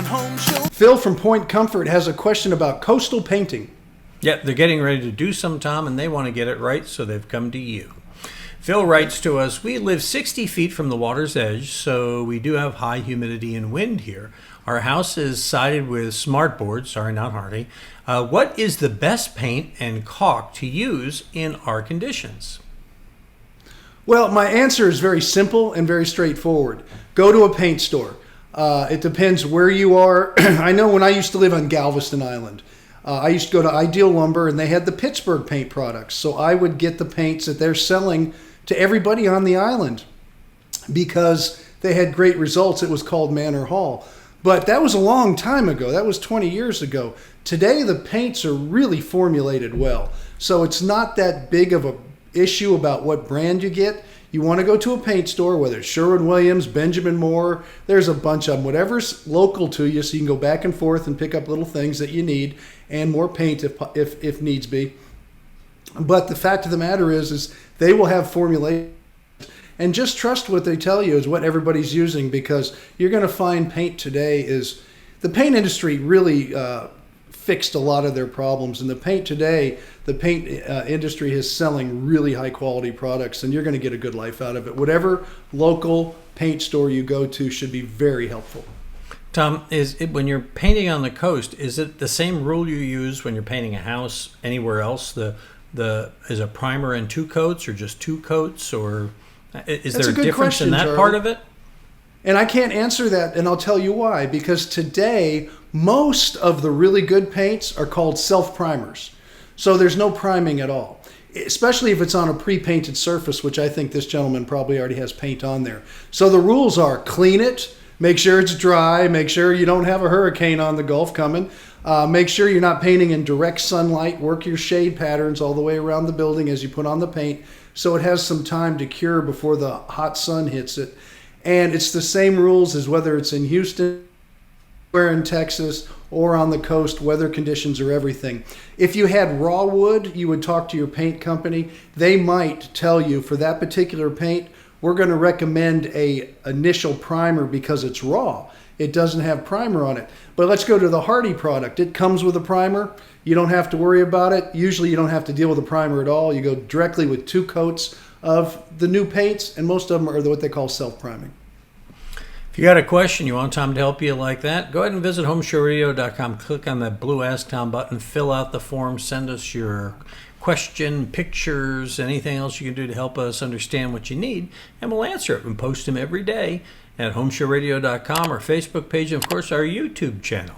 Home Show. Phil from Point Comfort has a question about coastal painting. Yeah, they're getting ready to do some, Tom, and they want to get it right, so they've come to you. Phil writes to us, we live 60 feet from the water's edge, so we do have high humidity and wind here. Our house is sided with smartboard, sorry, not hardy. What is the best paint and caulk to use in our conditions? Well, my answer is very simple and very straightforward. Go to a paint store. It depends where you are. I know when I used to live on Galveston Island, I used to go to Ideal Lumber, and they had the Pittsburgh paint products. So I would get the paints that they're selling to everybody on the island because they had great results. It was called Manor Hall. But that was a long time ago. That was 20 years ago. Today, the paints are really formulated well. So it's not that big of a issue about what brand you get. You want to go to a paint store, whether it's Sherwin-Williams, Benjamin Moore, there's a bunch of them, whatever's local to you, so you can go back and forth and pick up little things that you need and more paint if needs be. But the fact of the matter is they will have formulation. And just trust what they tell you is what everybody's using, because you're going to find paint today is the paint industry really fixed a lot of their problems. And the paint today, the paint industry is selling really high quality products, and you're going to get a good life out of it. Whatever local paint store you go to should be very helpful. Tom, when you're painting on the coast, is it the same rule you use when you're painting a house anywhere else? Is a primer and 2 coats or just 2 coats, or is there a difference in that Charlie. part of it? And I can't answer that, and I'll tell you why. Because today, most of the really good paints are called self-primers. So there's no priming at all, especially if it's on a pre-painted surface, which I think this gentleman probably already has paint on there. So the rules are clean it, make sure it's dry, make sure you don't have a hurricane on the Gulf coming, make sure you're not painting in direct sunlight, work your shade patterns all the way around the building as you put on the paint so it has some time to cure before the hot sun hits it. And it's the same rules as whether it's in Houston, or in Texas, or on the coast. Weather conditions are everything. If you had raw wood, you would talk to your paint company. They might tell you for that particular paint, we're going to recommend a initial primer because it's raw. It doesn't have primer on it. But let's go to the Hardy product. It comes with a primer. You don't have to worry about it. Usually you don't have to deal with a primer at all. You go directly with 2 coats of the new paints, and most of them are what they call self-priming. If you got a question, you want Tom to help you like that, go ahead and visit HomeShowRadio.com. Click on that blue Ask Tom button, fill out the form, send us your question, pictures, anything else you can do to help us understand what you need, and we'll answer it and post them every day at HomeShowRadio.com, our Facebook page, and of course our YouTube channel.